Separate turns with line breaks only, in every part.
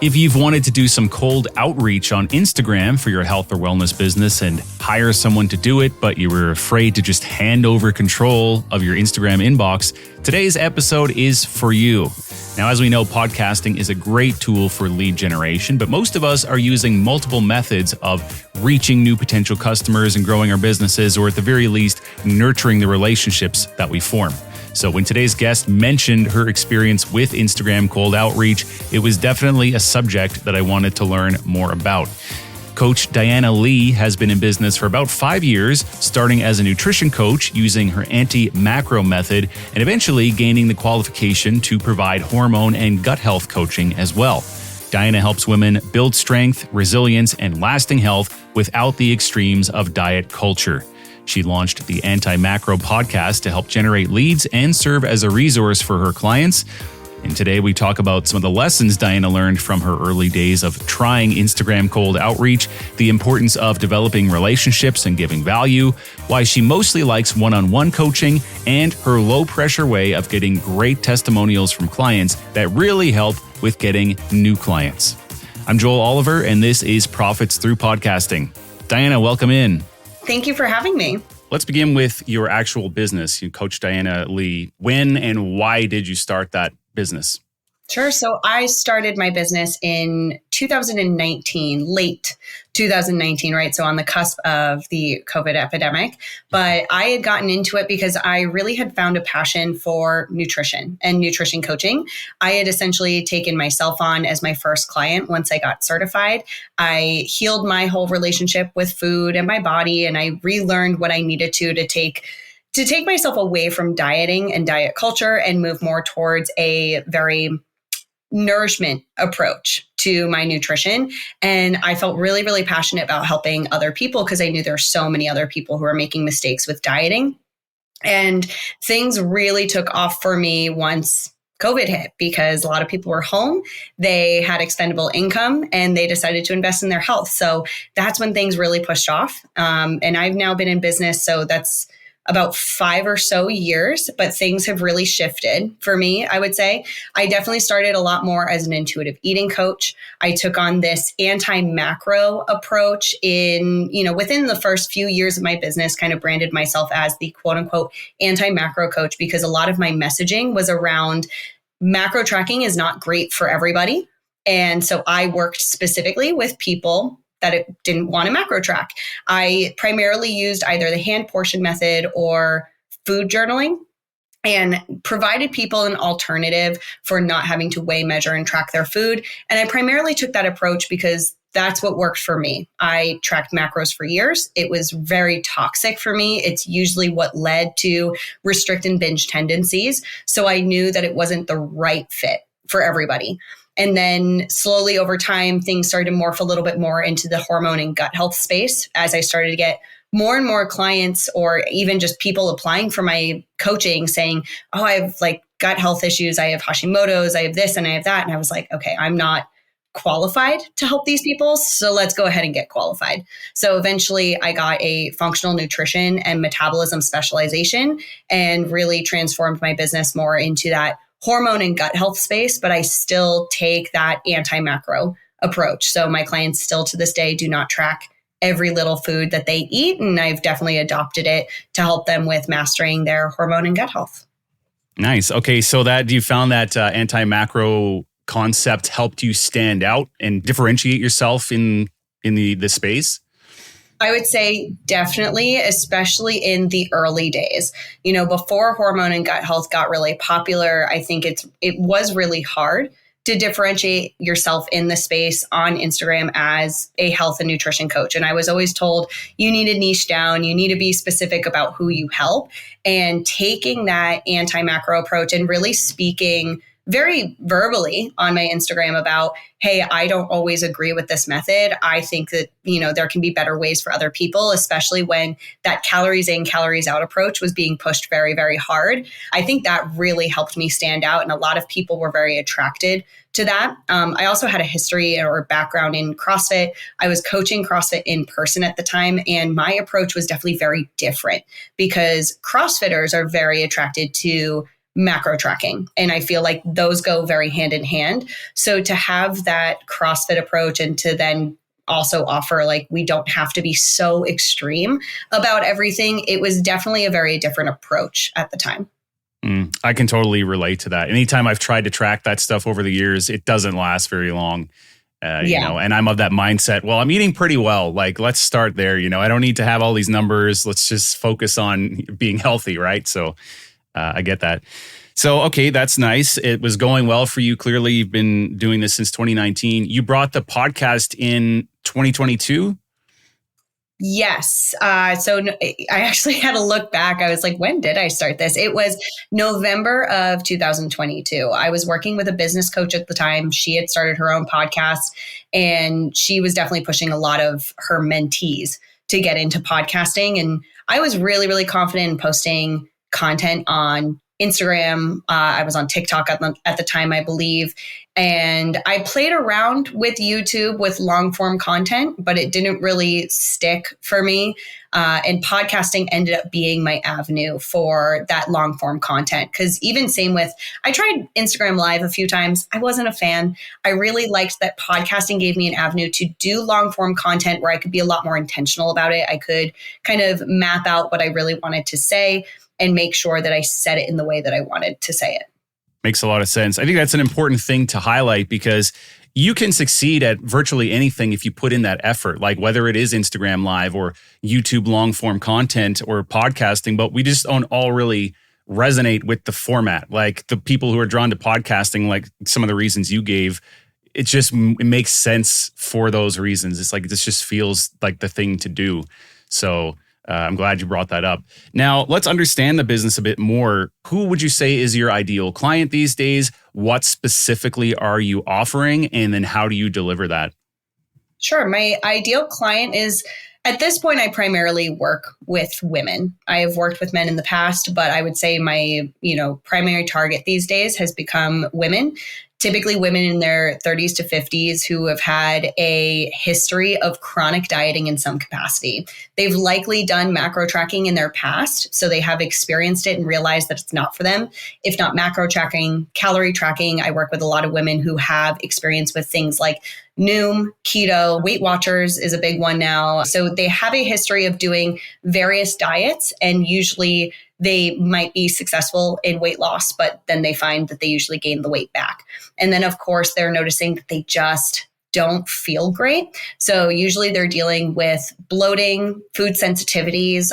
If you've wanted to do some cold outreach on Instagram for your health or wellness business and hire someone to do it, but you were afraid to just hand over control of your Instagram inbox, today's episode is for you. Now, as we know, podcasting is a great tool for lead generation, but most of us are using multiple methods of reaching new potential customers and growing our businesses, or at the very least, nurturing the relationships that we form. So when today's guest mentioned her experience with Instagram cold outreach, it was definitely a subject that I wanted to learn more about. Coach Diana Leigh has been in business for about 5 years, starting as a nutrition coach using her anti-macro method and eventually gaining the qualification to provide hormone and gut health coaching as well. Diana helps women build strength, resilience, and lasting health without the extremes of diet culture. She launched the Anti-Macro podcast to help generate leads and serve as a resource for her clients. And today we talk about some of the lessons Diana learned from her early days of trying Instagram cold outreach, the importance of developing relationships and giving value, why she mostly likes one-on-one coaching, and her low-pressure way of getting great testimonials from clients that really help with getting new clients. I'm Joel Oliver, and this is Profits Through Podcasting. Diana, welcome in.
Thank you for having me.
Let's begin with your actual business. You Coach Diana Leigh. When and why did you start that business?
Sure. So I started my business in 2019, late 2019, right? So on the cusp of the COVID epidemic. But I had gotten into it because I really had found a passion for nutrition and nutrition coaching. I had essentially taken myself on as my first client once I got certified. I healed my whole relationship with food and my body, and I relearned what I needed to take myself away from dieting and diet culture and move more towards a very nourishment approach to my nutrition. And I felt really, really passionate about helping other people because I knew there are so many other people who are making mistakes with dieting. And things really took off for me once COVID hit because a lot of people were home, they had expendable income, and they decided to invest in their health. So that's when things really pushed off. And I've now been in business, so that's about 5 or so years, but things have really shifted for me, I would say. I definitely started a lot more as an intuitive eating coach. I took on this anti-macro approach within the first few years of my business, kind of branded myself as the quote unquote anti-macro coach because a lot of my messaging was around macro tracking is not great for everybody. And so I worked specifically with people that it didn't want to macro track. I primarily used either the hand portion method or food journaling and provided people an alternative for not having to weigh, measure, and track their food. And I primarily took that approach because that's what worked for me. I tracked macros for years. It was very toxic for me. It's usually what led to restrict and binge tendencies. So I knew that it wasn't the right fit for everybody. And then slowly over time, things started to morph a little bit more into the hormone and gut health space as I started to get more and more clients or even just people applying for my coaching saying, oh, I have gut health issues. I have Hashimoto's, I have this and I have that. And I was like, okay, I'm not qualified to help these people. So let's go ahead and get qualified. So eventually I got a functional nutrition and metabolism specialization and really transformed my business more into that hormone and gut health space, but I still take that anti-macro approach. So my clients still to this day do not track every little food that they eat. And I've definitely adopted it to help them with mastering their hormone and gut health.
Nice. Okay. So you found that anti-macro concept helped you stand out and differentiate yourself in the space?
I would say definitely, especially in the early days. Before hormone and gut health got really popular, I think it was really hard to differentiate yourself in the space on Instagram as a health and nutrition coach. And I was always told you need to niche down, you need to be specific about who you help. And taking that anti-macro approach and really speaking very verbally on my Instagram about, hey, I don't always agree with this method. I think that, there can be better ways for other people, especially when that calories in, calories out approach was being pushed very, very hard. I think that really helped me stand out. And a lot of people were very attracted to that. I also had a history or background in CrossFit. I was coaching CrossFit in person at the time, and my approach was definitely very different because CrossFitters are very attracted to macro tracking. And I feel like those go very hand in hand. So to have that CrossFit approach and to then also offer, like, we don't have to be so extreme about everything, it was definitely a very different approach at the time.
I can totally relate to that. Anytime I've tried to track that stuff over the years, it doesn't last very long. And I'm of that mindset. Well, I'm eating pretty well. Like, let's start there. I don't need to have all these numbers. Let's just focus on being healthy, right? So I get that. So, okay, that's nice. It was going well for you. Clearly, you've been doing this since 2019. You brought the podcast in 2022?
Yes. So I actually had to look back. I was like, when did I start this? It was November of 2022. I was working with a business coach at the time. She had started her own podcast, and she was definitely pushing a lot of her mentees to get into podcasting. And I was really, really confident in posting content on Instagram. I was on TikTok at the time, I believe. And I played around with YouTube with long form content, but it didn't really stick for me. And podcasting ended up being my avenue for that long form content. Because even same with, I tried Instagram Live a few times. I wasn't a fan. I really liked that podcasting gave me an avenue to do long form content where I could be a lot more intentional about it. I could kind of map out what I really wanted to say and make sure that I said it in the way that I wanted to say it.
Makes a lot of sense. I think that's an important thing to highlight, because you can succeed at virtually anything if you put in that effort, like whether it is Instagram Live or YouTube long form content or podcasting, but we just don't all really resonate with the format. Like the people who are drawn to podcasting, like some of the reasons you gave, it makes sense for those reasons. It's like, this just feels like the thing to do. So I'm glad you brought that up. Now, let's understand the business a bit more. Who would you say is your ideal client these days? What specifically are you offering? And then how do you deliver that?
Sure. My ideal client is, at this point, I primarily work with women. I have worked with men in the past, but I would say my, primary target these days has become women. Typically women in their 30s to 50s who have had a history of chronic dieting in some capacity. They've likely done macro tracking in their past, so they have experienced it and realized that it's not for them. If not macro tracking, calorie tracking. I work with a lot of women who have experience with things like Noom, keto, Weight Watchers is a big one now. So they have a history of doing various diets, and usually they might be successful in weight loss, but then they find that they usually gain the weight back. And then, of course, they're noticing that they just don't feel great. So usually they're dealing with bloating, food sensitivities,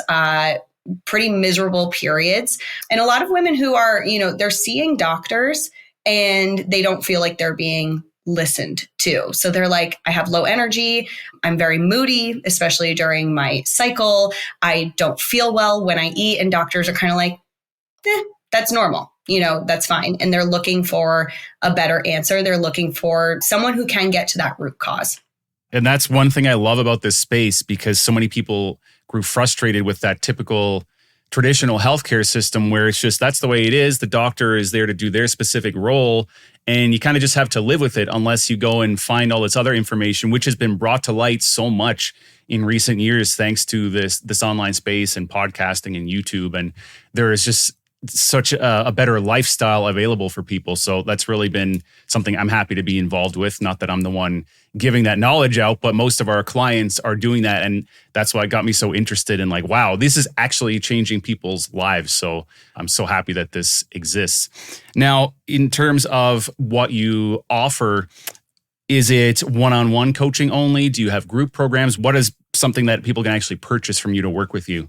pretty miserable periods. And a lot of women who are, they're seeing doctors and they don't feel like they're being listened to. So they're like, I have low energy. I'm very moody, especially during my cycle. I don't feel well when I eat. And doctors are kind of like, that's normal. That's fine. And they're looking for a better answer. They're looking for someone who can get to that root cause.
And that's one thing I love about this space, because so many people grew frustrated with that typical traditional healthcare system where it's just, that's the way it is. The doctor is there to do their specific role, and you kind of just have to live with it unless you go and find all this other information, which has been brought to light so much in recent years, thanks to this online space and podcasting and YouTube. And there is just such a better lifestyle available for people. So that's really been something I'm happy to be involved with. Not that I'm the one giving that knowledge out, but most of our clients are doing that. And that's why it got me so interested in, like, wow, this is actually changing people's lives. So I'm so happy that this exists. Now, in terms of what you offer, is it one-on-one coaching only? Do you have group programs? What is something that people can actually purchase from you to work with you?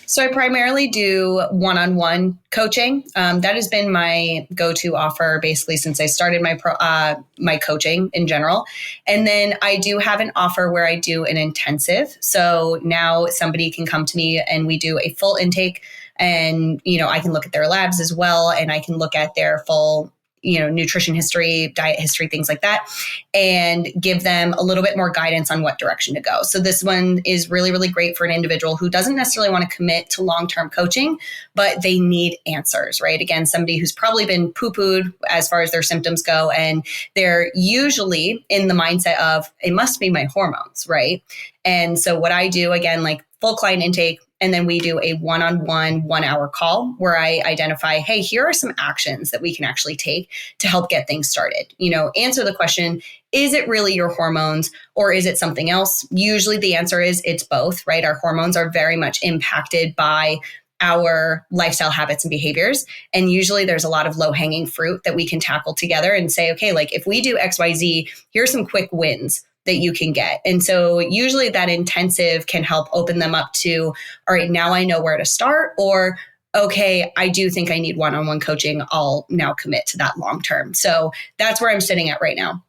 So I primarily do one-on-one coaching. That has been my go-to offer basically since I started my coaching in general. And then I do have an offer where I do an intensive. So now somebody can come to me and we do a full intake, and I can look at their labs as well, and I can look at their full nutrition history, diet history, things like that, and give them a little bit more guidance on what direction to go. So this one is really, really great for an individual who doesn't necessarily want to commit to long-term coaching, but they need answers, right? Again, somebody who's probably been poo-pooed as far as their symptoms go, and they're usually in the mindset of, it must be my hormones, right? And so what I do, again, like full client intake, And then we do a one-on-one 1 hour call where I identify, hey, here are some actions that we can actually take to help get things started. Answer the question, is it really your hormones or is it something else? Usually the answer is it's both, right? Our hormones are very much impacted by our lifestyle habits and behaviors. And usually there's a lot of low hanging fruit that we can tackle together and say, okay, like if we do XYZ, here's some quick wins that you can get. And so usually that intensive can help open them up to, all right, now I know where to start, or okay, I do think I need one-on-one coaching. I'll now commit to that long term. So that's where I'm sitting at right now.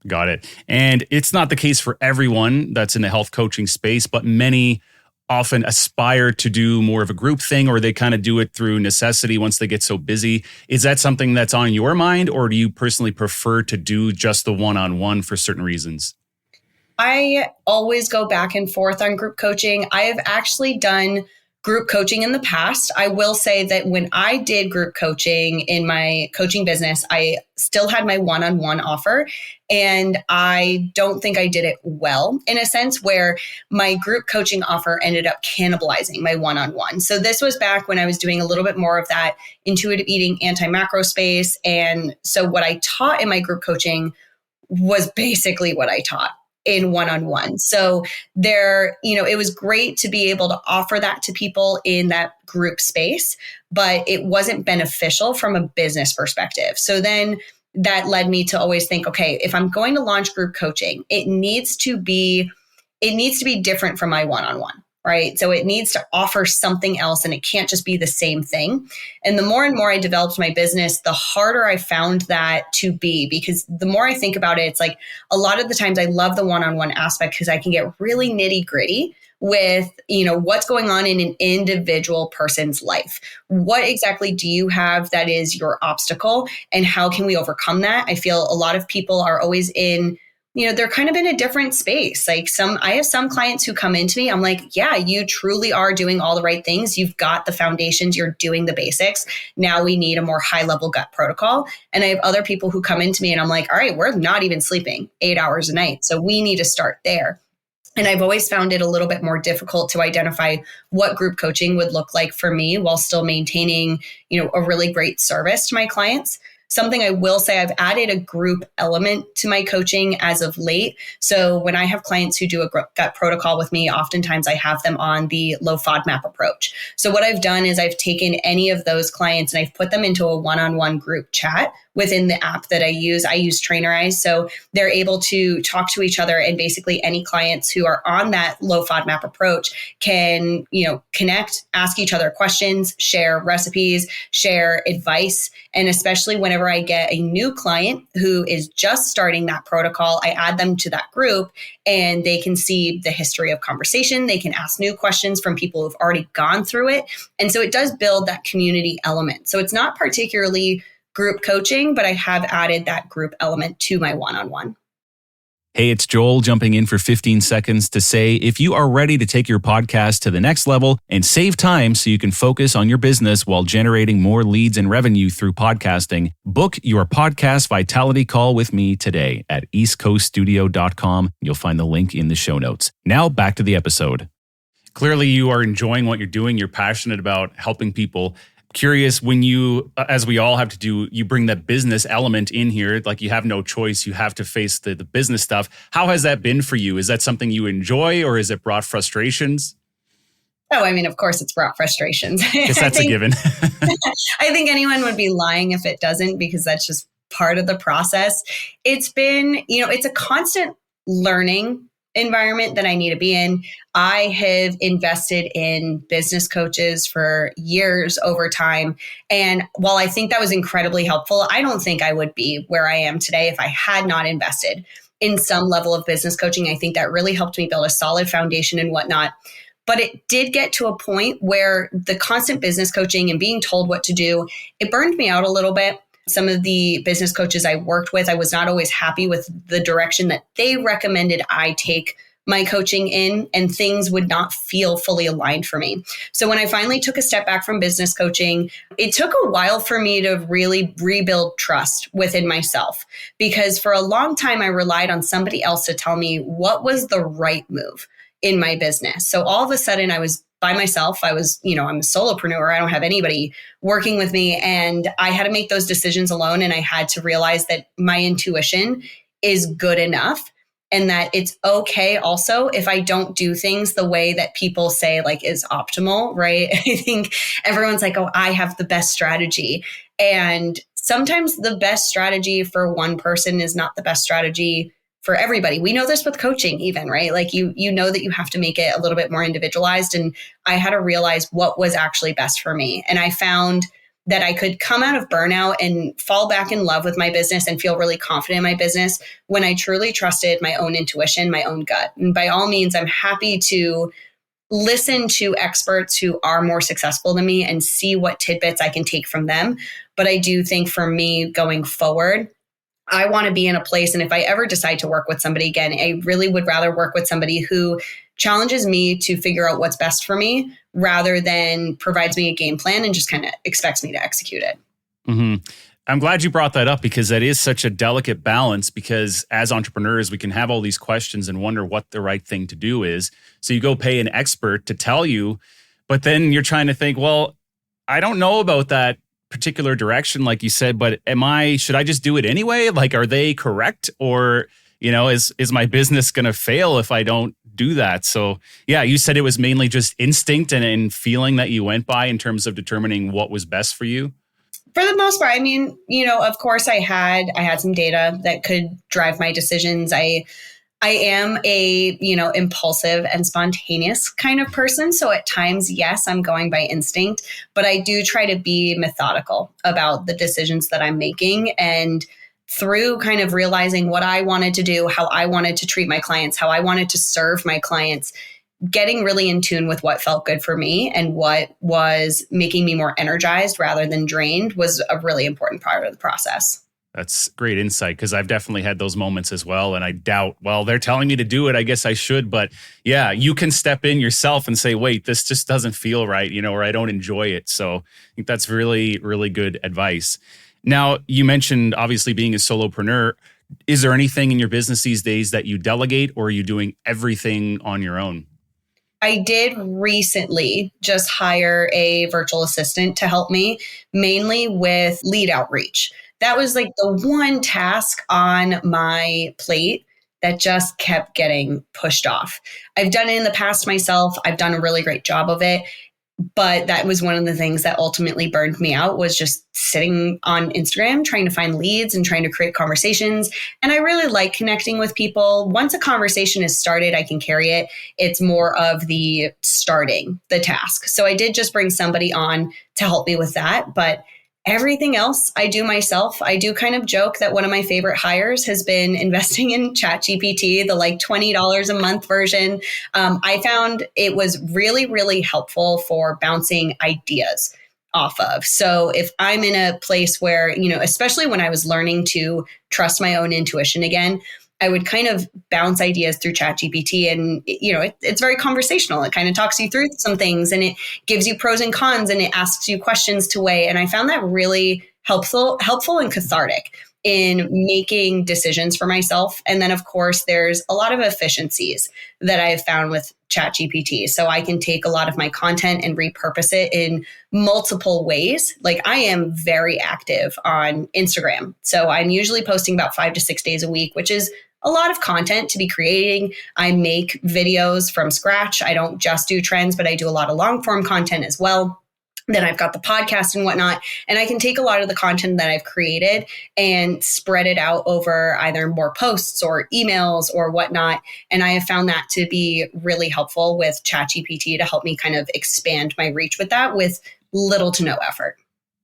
Got it. And it's not the case for everyone that's in the health coaching space, but many often aspire to do more of a group thing, or they kind of do it through necessity once they get so busy. Is that something that's on your mind, or do you personally prefer to do just the one-on-one for certain reasons?
I always go back and forth on group coaching. I have actually done group coaching in the past. I will say that when I did group coaching in my coaching business, I still had my one-on-one offer. And I don't think I did it well, in a sense where my group coaching offer ended up cannibalizing my one-on-one. So this was back when I was doing a little bit more of that intuitive eating, anti-macro space. And so what I taught in my group coaching was basically what I taught in one-on-one. So it was great to be able to offer that to people in that group space, but it wasn't beneficial from a business perspective. So then that led me to always think, okay, if I'm going to launch group coaching, it needs to be different from my one-on-one. Right. So it needs to offer something else and it can't just be the same thing. And the more and more I developed my business, the harder I found that to be, because the more I think about it, it's like a lot of the times I love the one-on-one aspect because I can get really nitty gritty with, what's going on in an individual person's life. What exactly do you have that is your obstacle and how can we overcome that? I feel a lot of people are always in they're kind of in a different space. Like I have some clients who come into me, I'm like, yeah, you truly are doing all the right things. You've got the foundations, you're doing the basics. Now we need a more high level gut protocol. And I have other people who come into me and I'm like, all right, we're not even sleeping 8 hours a night. So we need to start there. And I've always found it a little bit more difficult to identify what group coaching would look like for me while still maintaining, a really great service to my clients. Something I will say, I've added a group element to my coaching as of late. So when I have clients who do a gut protocol with me, oftentimes I have them on the low FODMAP approach. So what I've done is I've taken any of those clients and I've put them into a one-on-one group chat within the app that I use. I use Trainerize. So they're able to talk to each other, and basically any clients who are on that low FODMAP approach can, connect, ask each other questions, share recipes, share advice. And especially whenever I get a new client who is just starting that protocol, I add them to that group and they can see the history of conversation. They can ask new questions from people who've already gone through it. And so it does build that community element. So it's not particularly group coaching, but I have added that group element to my one-on-one.
Hey, it's Joel jumping in for 15 seconds to say, if you are ready to take your podcast to the next level and save time so you can focus on your business while generating more leads and revenue through podcasting, book your podcast vitality call with me today at eastcoaststudio.com. You'll find the link in the show notes. Now back to the episode. Clearly, you are enjoying what you're doing. You're passionate about helping people. Curious, when you, as we all have to do, you bring that business element in here, like you have no choice, you have to face the business stuff. How has that been for you? Is that something you enjoy, or has it brought frustrations?
Oh, I mean, of course it's brought frustrations.
I guess that's a given.
I think anyone would be lying if it doesn't, because that's just part of the process. It's been, it's a constant learning environment that I need to be in. I have invested in business coaches for years over time. And while I think that was incredibly helpful, I don't think I would be where I am today if I had not invested in some level of business coaching. I think that really helped me build a solid foundation and whatnot. But it did get to a point where the constant business coaching and being told what to do, it burned me out a little bit. Some of the business coaches I worked with, I was not always happy with the direction that they recommended I take my coaching in, and things would not feel fully aligned for me. So when I finally took a step back from business coaching, it took a while for me to really rebuild trust within myself, because for a long time I relied on somebody else to tell me what was the right move in my business. So all of a sudden I was by myself. I'm a solopreneur. I don't have anybody working with me. And I had to make those decisions alone. And I had to realize that my intuition is good enough, and that it's okay also if I don't do things the way that people say like is optimal, right? I think everyone's like, oh, I have the best strategy. And sometimes the best strategy for one person is not the best strategy for everybody. We know this with coaching even, right? Like you know that you have to make it a little bit more individualized. And I had to realize what was actually best for me. And I found that I could come out of burnout and fall back in love with my business and feel really confident in my business when I truly trusted my own intuition, my own gut. And by all means, I'm happy to listen to experts who are more successful than me and see what tidbits I can take from them. But I do think for me going forward, I want to be in a place, and if I ever decide to work with somebody again, I really would rather work with somebody who challenges me to figure out what's best for me rather than provides me a game plan and just kind of expects me to execute it.
Mm-hmm. I'm glad you brought that up, because that is such a delicate balance, because as entrepreneurs, we can have all these questions and wonder what the right thing to do is. So you go pay an expert to tell you, but then you're trying to think, well, I don't know about that particular direction, like you said, but should I just do it anyway? Like, are they correct? Or, is my business going to fail if I don't do that? So yeah, you said it was mainly just instinct and feeling that you went by in terms of determining what was best for you.
For the most part, I mean, of course I had some data that could drive my decisions. I am a, impulsive and spontaneous kind of person. So at times, yes, I'm going by instinct, but I do try to be methodical about the decisions that I'm making. And through kind of realizing what I wanted to do, how I wanted to treat my clients, how I wanted to serve my clients, getting really in tune with what felt good for me and what was making me more energized rather than drained was a really important part of the process.
That's great insight, because I've definitely had those moments as well. And I doubt, well, they're telling me to do it, I guess I should. But yeah, you can step in yourself and say, wait, this just doesn't feel right, or I don't enjoy it. So I think that's really, really good advice. Now, you mentioned obviously being a solopreneur. Is there anything in your business these days that you delegate, or are you doing everything on your own?
I did recently just hire a virtual assistant to help me, mainly with lead outreach. That was like the one task on my plate that just kept getting pushed off. I've done it in the past myself. I've done a really great job of it. But that was one of the things that ultimately burned me out, was just sitting on Instagram, trying to find leads and trying to create conversations. And I really like connecting with people. Once a conversation is started, I can carry it. It's more of the starting the task. So I did just bring somebody on to help me with that. But everything else I do myself. I do kind of joke that one of my favorite hires has been investing in ChatGPT, the like $20 a month version. I found it was really, really helpful for bouncing ideas off of. So if I'm in a place where, especially when I was learning to trust my own intuition again, I would kind of bounce ideas through ChatGPT, and it's very conversational. It kind of talks you through some things, and it gives you pros and cons, and it asks you questions to weigh. And I found that really helpful and cathartic in making decisions for myself. And then, of course, there's a lot of efficiencies that I've found with ChatGPT. So I can take a lot of my content and repurpose it in multiple ways. Like, I am very active on Instagram. So I'm usually posting about 5 to 6 days a week, which is a lot of content to be creating. I make videos from scratch. I don't just do trends, but I do a lot of long form content as well. Then I've got the podcast and whatnot, and I can take a lot of the content that I've created and spread it out over either more posts or emails or whatnot. And I have found that to be really helpful with ChatGPT to help me kind of expand my reach with that with little to no effort.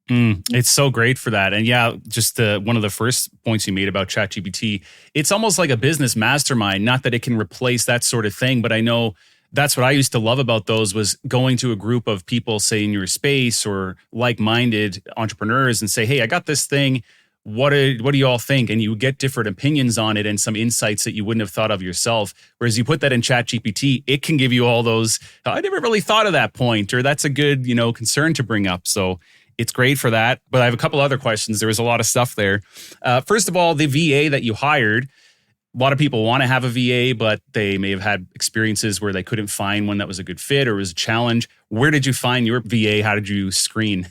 It's so great for that. And yeah, just one of the first points you made about ChatGPT, it's almost like a business mastermind. Not that it can replace that sort of thing, but I know that's what I used to love about those, was going to a group of people, say in your space or like-minded entrepreneurs, and say, hey, I got this thing. What do you all think? And you get different opinions on it and some insights that you wouldn't have thought of yourself. Whereas you put that in ChatGPT, it can give you all those, I never really thought of that point, or that's a good, concern to bring up. So it's great for that. But I have a couple other questions. There was a lot of stuff there. First of all, the VA that you hired, lot of people want to have a VA, but they may have had experiences where they couldn't find one that was a good fit or was a challenge. Where did you find your VA? How did you screen?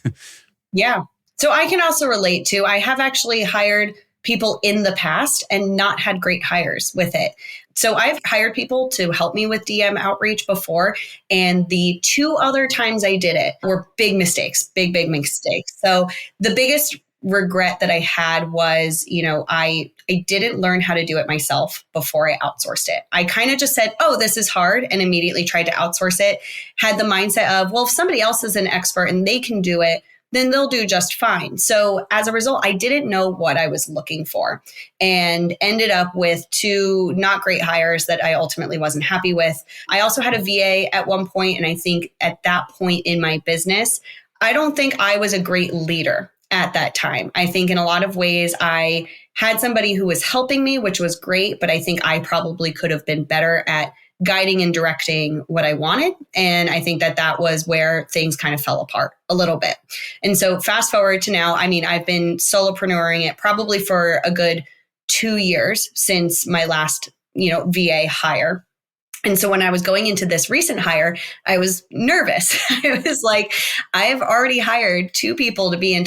Yeah. So I can also relate to, I have actually hired people in the past and not had great hires with it. So I've hired people to help me with DM outreach before. And the 2 other times I did it were big mistakes, big mistakes. So the biggest regret that I had was, I didn't learn how to do it myself before I outsourced it. I kind of just said, oh, this is hard, and immediately tried to outsource it. Had the mindset of, well, if somebody else is an expert and they can do it, then they'll do just fine. So as a result, I didn't know what I was looking for and ended up with 2 not great hires that I ultimately wasn't happy with. I also had a VA at one point, and I think at that point in my business, I don't think I was a great leader at that time. I think in a lot of ways, I had somebody who was helping me, which was great, but I think I probably could have been better at guiding and directing what I wanted. And I think that was where things kind of fell apart a little bit. And so fast forward to now, I've been solopreneuring it probably for a good 2 years since my last, VA hire. And so when I was going into this recent hire, I was nervous. I was like, I have already hired 2 people to be in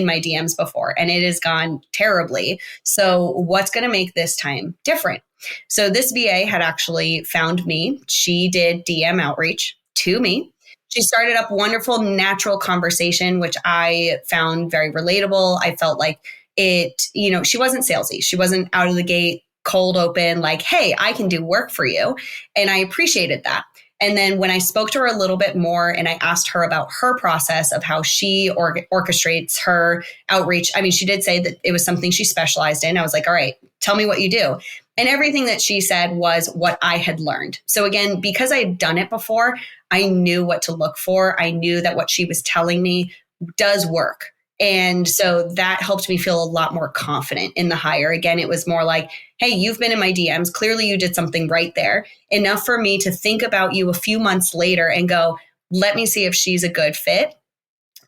my DMs before, and it has gone terribly. So what's going to make this time different? So this VA had actually found me. She did DM outreach to me. She started up wonderful, natural conversation, which I found very relatable. I felt like it, she wasn't salesy. She wasn't out of the gate cold open, like, hey, I can do work for you. And I appreciated that. And then when I spoke to her a little bit more and I asked her about her process of how she orchestrates her outreach, she did say that it was something she specialized in. I was like, all right, tell me what you do. And everything that she said was what I had learned. So again, because I had done it before, I knew what to look for. I knew that what she was telling me does work. And so that helped me feel a lot more confident in the hire. Again, it was more like, hey, you've been in my DMs. Clearly you did something right there. Enough for me to think about you a few months later and go, let me see if she's a good fit.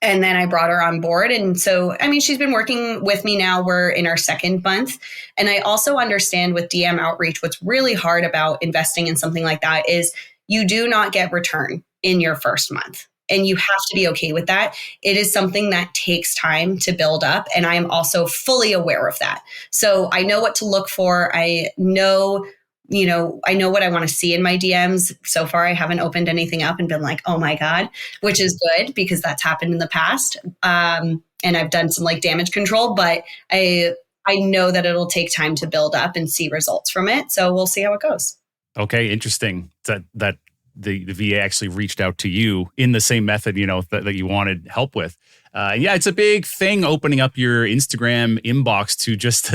And then I brought her on board. And so, she's been working with me now. We're in our 2nd month. And I also understand with DM outreach, what's really hard about investing in something like that is you do not get return in your first month. And you have to be okay with that. It is something that takes time to build up. And I am also fully aware of that. So I know what to look for. I know what I want to see in my DMs. So far, I haven't opened anything up and been like, oh my God, which is good because that's happened in the past. And I've done some damage control, but I know that it'll take time to build up and see results from it. So we'll see how it goes.
Okay, interesting. That the VA actually reached out to you in the same method, that you wanted help with. Yeah, it's a big thing opening up your Instagram inbox to just,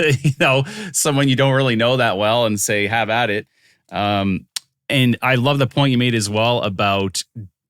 someone you don't really know that well and say, have at it. And I love the point you made as well about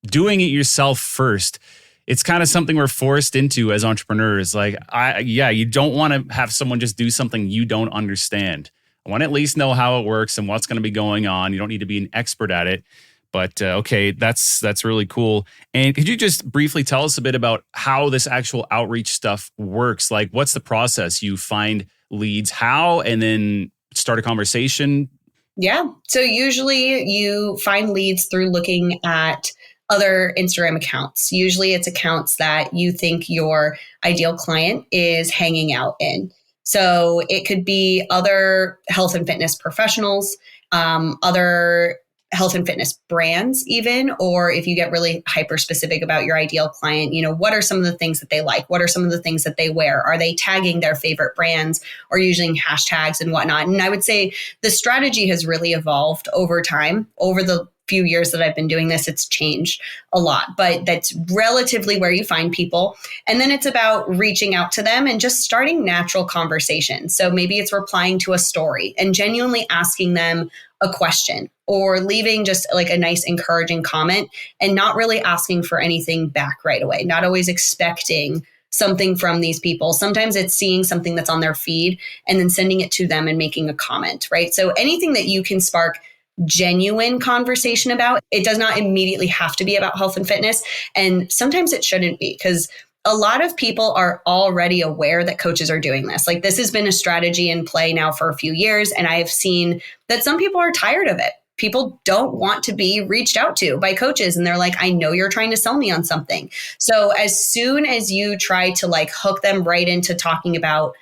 doing it yourself first. It's kind of something we're forced into as entrepreneurs. You don't want to have someone just do something you don't understand. I want to at least know how it works and what's going to be going on. You don't need to be an expert at it. But okay, that's really cool. And could you just briefly tell us a bit about how this actual outreach stuff works? Like, what's the process? You find leads, how, and then start a conversation?
Yeah. So usually you find leads through looking at other Instagram accounts. Usually it's accounts that you think your ideal client is hanging out in. So it could be other health and fitness professionals, other health and fitness brands even, or if you get really hyper specific about your ideal client, what are some of the things that they like? What are some of the things that they wear? Are they tagging their favorite brands or using hashtags and whatnot? And I would say the strategy has really evolved over time. Over the few years that I've been doing this, it's changed a lot, but that's relatively where you find people. And then it's about reaching out to them and just starting natural conversations. So maybe it's replying to a story and genuinely asking them a question or leaving just a nice encouraging comment and not really asking for anything back right away, not always expecting something from these people. Sometimes it's seeing something that's on their feed and then sending it to them and making a comment, right? So anything that you can spark genuine conversation about, it does not immediately have to be about health and fitness. And sometimes it shouldn't be, because a lot of people are already aware that coaches are doing this. Like this has been a strategy in play now for a few years. And I've seen that some people are tired of it. People don't want to be reached out to by coaches. And they're like, I know you're trying to sell me on something. So as soon as you try to like hook them right into talking about,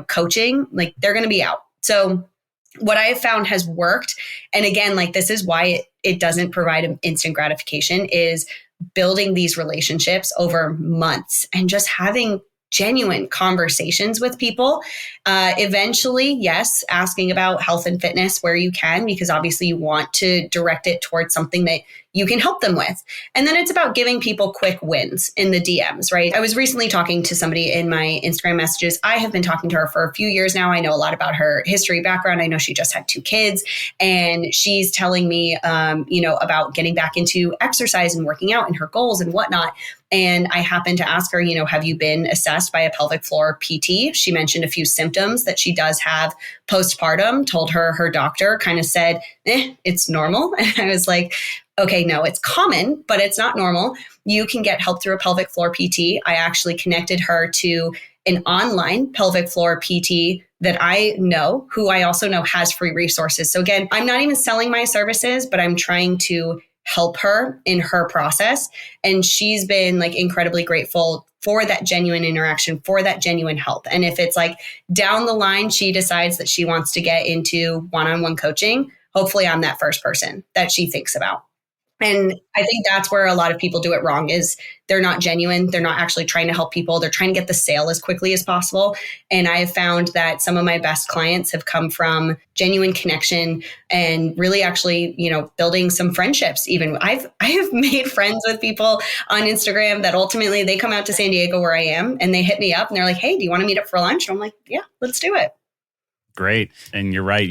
coaching, like they're going to be out. So what I have found has worked. And again, like this is why it doesn't provide an instant gratification, is building these relationships over months and just having genuine conversations with people. Eventually, yes, asking about health and fitness where you can, because obviously you want to direct it towards something that you can help them with. And then it's about giving people quick wins in the DMs, right? I was recently talking to somebody in my Instagram messages. I have been talking to her for a few years now. I know a lot about her history, background. I know she just had 2 kids, and she's telling me, about getting back into exercise and working out and her goals and whatnot. And I happened to ask her, have you been assessed by a pelvic floor PT? She mentioned a few symptoms that she does have postpartum, told her doctor kind of said, it's normal. And I was like, okay, no, it's common, but it's not normal. You can get help through a pelvic floor PT. I actually connected her to an online pelvic floor PT that I know, who I also know has free resources. So again, I'm not even selling my services, but I'm trying to help her in her process. And she's been like incredibly grateful for that genuine interaction, for that genuine help. And if it's like down the line, she decides that she wants to get into one-on-one coaching, hopefully I'm that first person that she thinks about. And I think that's where a lot of people do it wrong, is they're not genuine. They're not actually trying to help people. They're trying to get the sale as quickly as possible. And I have found that some of my best clients have come from genuine connection and really actually, building some friendships. Even I have made friends with people on Instagram that ultimately they come out to San Diego where I am and they hit me up and they're like, hey, do you want to meet up for lunch? And I'm like, yeah, let's do it.
Great. And you're right.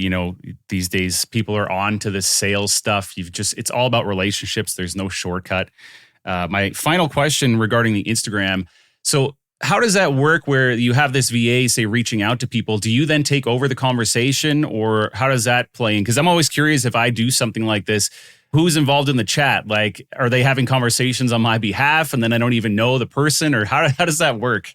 These days people are on to this sales stuff. It's all about relationships. There's no shortcut. My final question regarding the Instagram. So how does that work where you have this VA, say, reaching out to people? Do you then take over the conversation, or how does that play in? Because I'm always curious, if I do something like this, who's involved in the chat? Like, are they having conversations on my behalf and then I don't even know the person, or how does that work?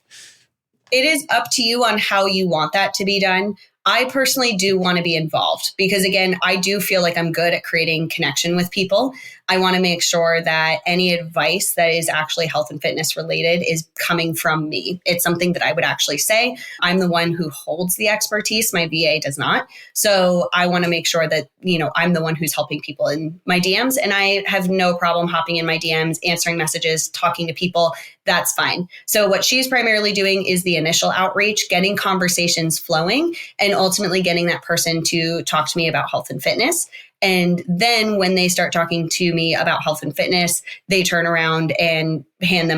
It is up to you on how you want that to be done. I personally do want to be involved because, again, I do feel like I'm good at creating connection with people. I want to make sure that any advice that is actually health and fitness related is coming from me. It's something that I would actually say. I'm the one who holds the expertise. My VA does not. So I want to make sure that, I'm the one who's helping people in my DMs, and I have no problem hopping in my DMs, answering messages, talking to people. That's fine. So what she's primarily doing is the initial outreach, getting conversations flowing, and ultimately getting that person to talk to me about health and fitness. And then when they start talking to me about health and fitness, they turn around and hand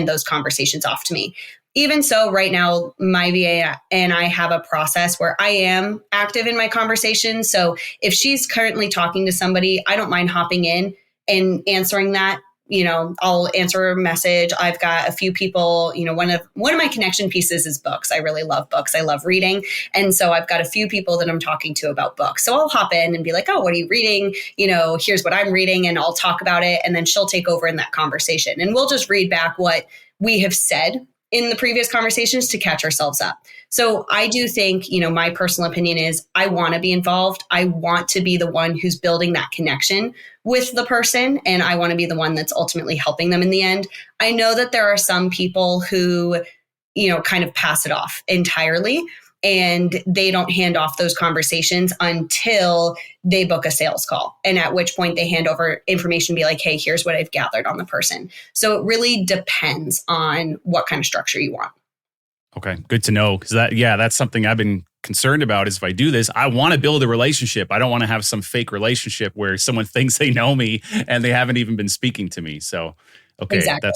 those conversations off to me. Even so, right now, my VA and I have a process where I am active in my conversations. So if she's currently talking to somebody, I don't mind hopping in and answering that. I'll answer a message. I've got a few people, one of my connection pieces is books. I really love books. I love reading. And so I've got a few people that I'm talking to about books. So I'll hop in and be like, oh, what are you reading? Here's what I'm reading, and I'll talk about it. And then she'll take over in that conversation. And we'll just read back what we have said in the previous conversations to catch ourselves up. So I do think, my personal opinion is I want to be involved. I want to be the one who's building that connection with the person, and I want to be the one that's ultimately helping them in the end. I know that there are some people who, kind of pass it off entirely, and they don't hand off those conversations until they book a sales call. And at which point they hand over information, be like, hey, here's what I've gathered on the person. So it really depends on what kind of structure you want.
Okay, good to know. Because that's something I've been concerned about, is if I do this, I want to build a relationship. I don't want to have some fake relationship where someone thinks they know me and they haven't even been speaking to me. So, okay,
exactly.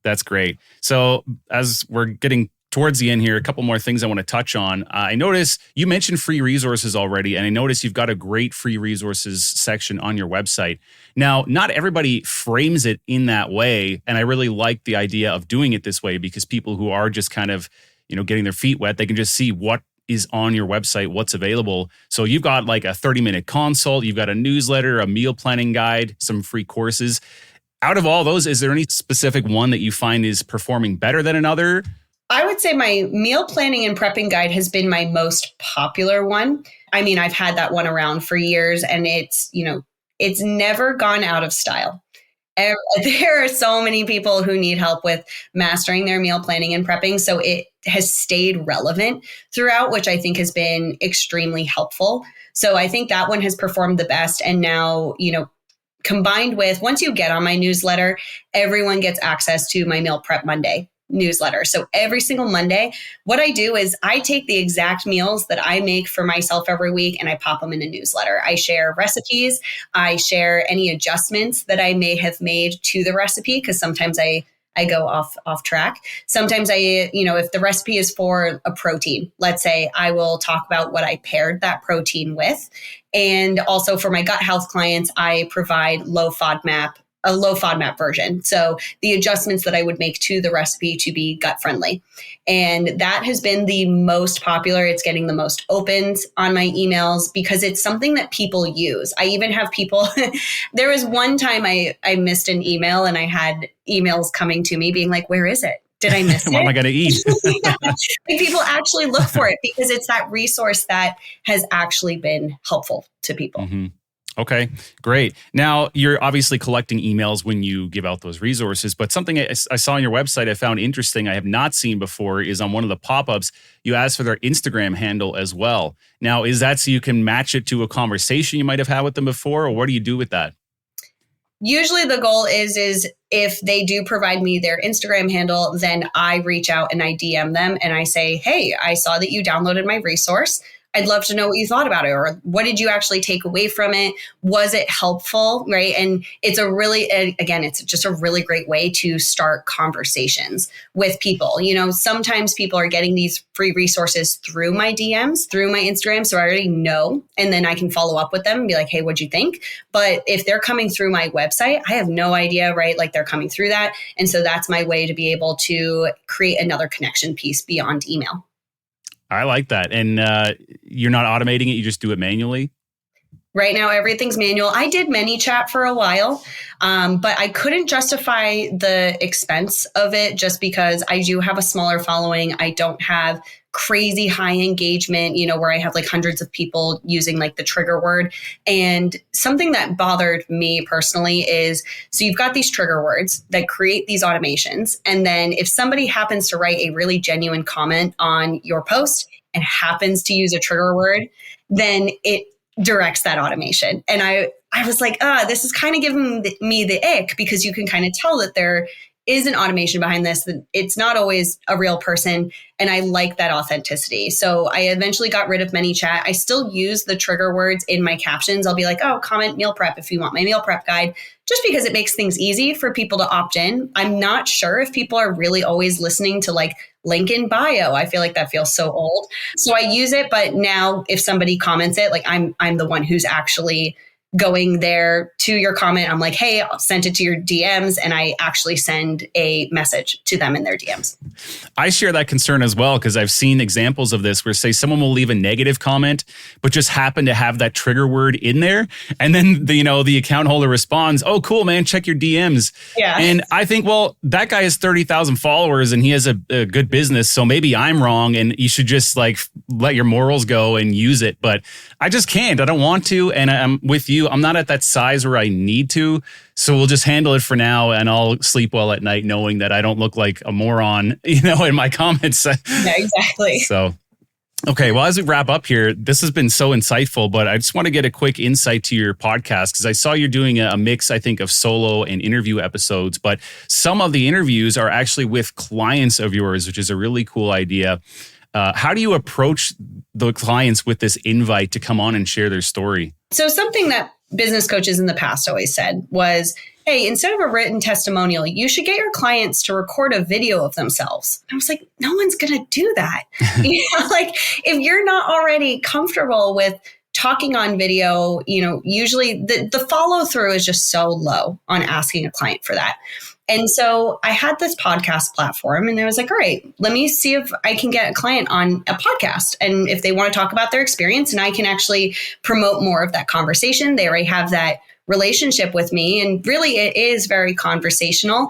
That's great. So as we're getting towards the end here, a couple more things I want to touch on. I notice you mentioned free resources already, and I notice you've got a great free resources section on your website. Now, not everybody frames it in that way, and I really like the idea of doing it this way, because people who are just kind of, getting their feet wet, they can just see what is on your website, what's available. So you've got like a 30-minute consult, you've got a newsletter, a meal planning guide, some free courses. Out of all those, is there any specific one that you find is performing better than another?
I would say my meal planning and prepping guide has been my most popular one. I mean, I've had that one around for years, and it's never gone out of style. There are so many people who need help with mastering their meal planning and prepping. So it has stayed relevant throughout, which I think has been extremely helpful. So I think that one has performed the best. And now, combined with, once you get on my newsletter, everyone gets access to my Meal Prep Monday newsletter. So every single Monday, what I do is I take the exact meals that I make for myself every week and I pop them in a newsletter. I share recipes. I share any adjustments that I may have made to the recipe, because sometimes I go off track. Sometimes if the recipe is for a protein, let's say, I will talk about what I paired that protein with. And also for my gut health clients, I provide a low FODMAP version. So the adjustments that I would make to the recipe to be gut friendly. And that has been the most popular. It's getting the most opens on my emails because it's something that people use. I even have people, there was one time I missed an email and I had emails coming to me being like, where is it? Did I miss it?
What am I going to eat?
Like, people actually look for it because it's that resource that has actually been helpful to people.
Mm-hmm. Okay, great. Now, you're obviously collecting emails when you give out those resources, but something I saw on your website I found interesting, I have not seen before, is on one of the pop-ups, you asked for their Instagram handle as well. Now, is that so you can match it to a conversation you might have had with them before, or what do you do with that?
Usually the goal is if they do provide me their Instagram handle, then I reach out and I DM them and I say, hey, I saw that you downloaded my resource. I'd love to know what you thought about it, or what did you actually take away from it? Was it helpful, right? And it's it's just a really great way to start conversations with people. Sometimes people are getting these free resources through my DMs, through my Instagram. So I already know, and then I can follow up with them and be like, hey, what'd you think? But if they're coming through my website, I have no idea, right? Like, they're coming through that. And so that's my way to be able to create another connection piece beyond email.
I like that. And you're not automating it, you just do it manually?
Right now, everything's manual. I did ManyChat for a while, but I couldn't justify the expense of it just because I do have a smaller following. I don't have crazy high engagement, where I have like hundreds of people using like the trigger word. And something that bothered me personally is, so you've got these trigger words that create these automations. And then if somebody happens to write a really genuine comment on your post and happens to use a trigger word, then it directs that automation. And I was like, this is kind of giving me the ick, because you can kind of tell that there is an automation behind this, that it's not always a real person. And I like that authenticity. So I eventually got rid of ManyChat. I still use the trigger words in my captions. I'll be like, comment meal prep if you want my meal prep guide, just because it makes things easy for people to opt in. I'm not sure if people are really always listening to like link in bio. I feel like that feels so old. So I use it, but now if somebody comments it, like I'm the one who's actually going there to your comment. I'm like, hey, I'll send it to your DMs, and I actually send a message to them in their DMs.
I share that concern as well, because I've seen examples of this where, say, someone will leave a negative comment, but just happen to have that trigger word in there. And then the account holder responds, oh, cool, man, check your DMs. Yeah. And I think, well, that guy has 30,000 followers and he has a good business. So maybe I'm wrong and you should just like let your morals go and use it. But I just can't. I don't want to. And I'm with you. I'm not at that size where I need to. So we'll just handle it for now, and I'll sleep well at night knowing that I don't look like a moron, in my comments.
Yeah, exactly.
So, okay. Well, as we wrap up here, this has been so insightful, but I just want to get a quick insight to your podcast, because I saw you're doing a mix, I think, of solo and interview episodes, but some of the interviews are actually with clients of yours, which is a really cool idea. How do you approach the clients with this invite to come on and share their story? So
something that business coaches in the past always said was, hey, instead of a written testimonial, you should get your clients to record a video of themselves. And I was like, no one's going to do that. Like, if you're not already comfortable with talking on video, usually the follow through is just so low on asking a client for that. And so I had this podcast platform, and I was like, all right, let me see if I can get a client on a podcast. And if they want to talk about their experience, and I can actually promote more of that conversation, they already have that relationship with me. And really, it is very conversational.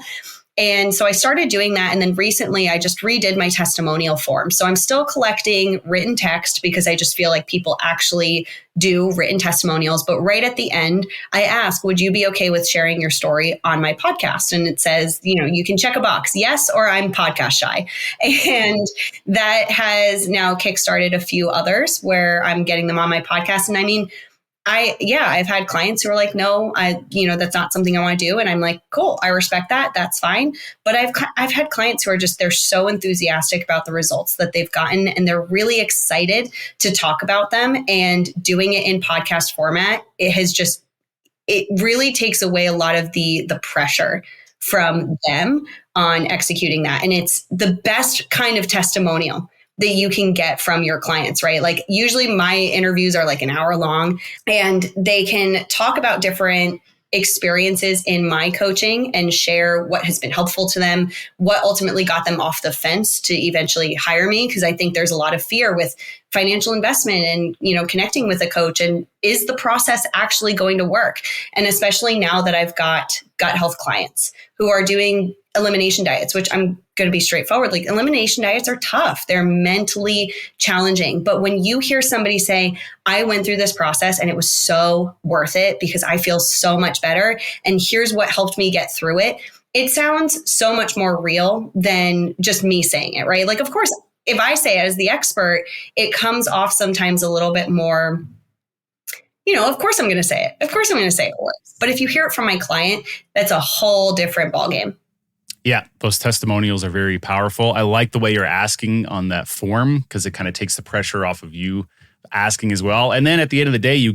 And so I started doing that. And then recently I just redid my testimonial form. So I'm still collecting written text because I just feel like people actually do written testimonials. But right at the end, I ask, would you be okay with sharing your story on my podcast? And it says, you can check a box, yes, or I'm podcast shy. And that has now kickstarted a few others where I'm getting them on my podcast. And I mean, I've had clients who are like, no, that's not something I want to do. And I'm like, cool, I respect that. That's fine. But I've had clients who are they're so enthusiastic about the results that they've gotten, and they're really excited to talk about them. And doing it in podcast format, it really takes away a lot of the pressure from them on executing that. And it's the best kind of testimonial that you can get from your clients, right? Like usually my interviews are like an hour long, and they can talk about different experiences in my coaching and share what has been helpful to them, what ultimately got them off the fence to eventually hire me. Because I think there's a lot of fear with financial investment and, connecting with a coach, and is the process actually going to work? And especially now that I've got gut health clients who are doing elimination diets, which I'm going to be straightforward. Like elimination diets are tough. They're mentally challenging. But when you hear somebody say, I went through this process and it was so worth it because I feel so much better, and here's what helped me get through it, it sounds so much more real than just me saying it, right? Like, of course, if I say it as the expert, it comes off sometimes a little bit more, of course I'm going to say it. Of course I'm going to say it works. But if you hear it from my client, that's a whole different ballgame.
Yeah, those testimonials are very powerful. I like the way you're asking on that form because it kind of takes the pressure off of you asking as well. And then at the end of the day, you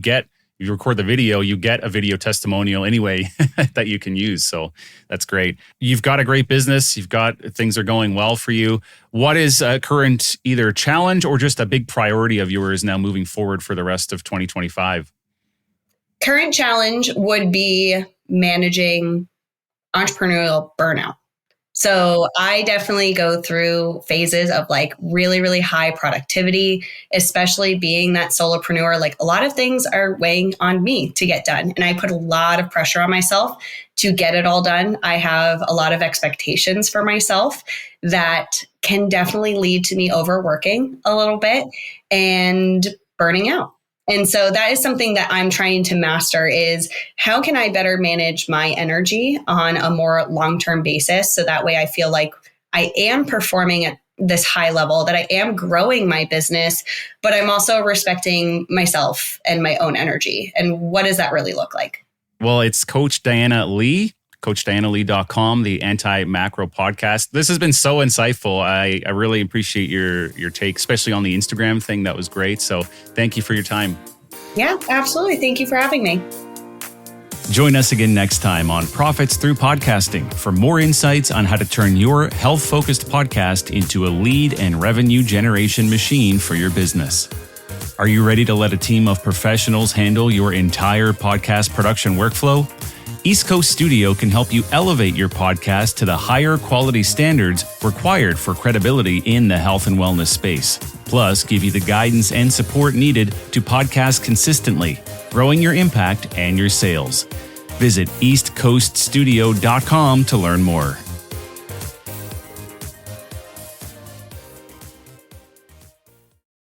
record the video, you get a video testimonial anyway that you can use. So that's great. You've got a great business. Things are going well for you. What is a current either challenge or just a big priority of yours now moving forward for the rest of 2025?
Current challenge would be managing entrepreneurial burnout. So I definitely go through phases of like really, really high productivity, especially being that solopreneur. Like a lot of things are weighing on me to get done. And I put a lot of pressure on myself to get it all done. I have a lot of expectations for myself that can definitely lead to me overworking a little bit and burning out. And so that is something that I'm trying to master is how can I better manage my energy on a more long-term basis? So that way I feel like I am performing at this high level, that I am growing my business, but I'm also respecting myself and my own energy. And what does that really look like?
Well, it's Coach Diana Leigh, CoachDianaLeigh.com, the Anti-Macro Podcast. This has been so insightful. I really appreciate your take, especially on the Instagram thing. That was great. So thank you for your time.
Yeah, absolutely. Thank you for having me.
Join us again next time on Profits Through Podcasting for more insights on how to turn your health-focused podcast into a lead and revenue generation machine for your business. Are you ready to let a team of professionals handle your entire podcast production workflow? East Coast Studio can help you elevate your podcast to the higher quality standards required for credibility in the health and wellness space. Plus, give you the guidance and support needed to podcast consistently, growing your impact and your sales. Visit eastcoaststudio.com to learn more.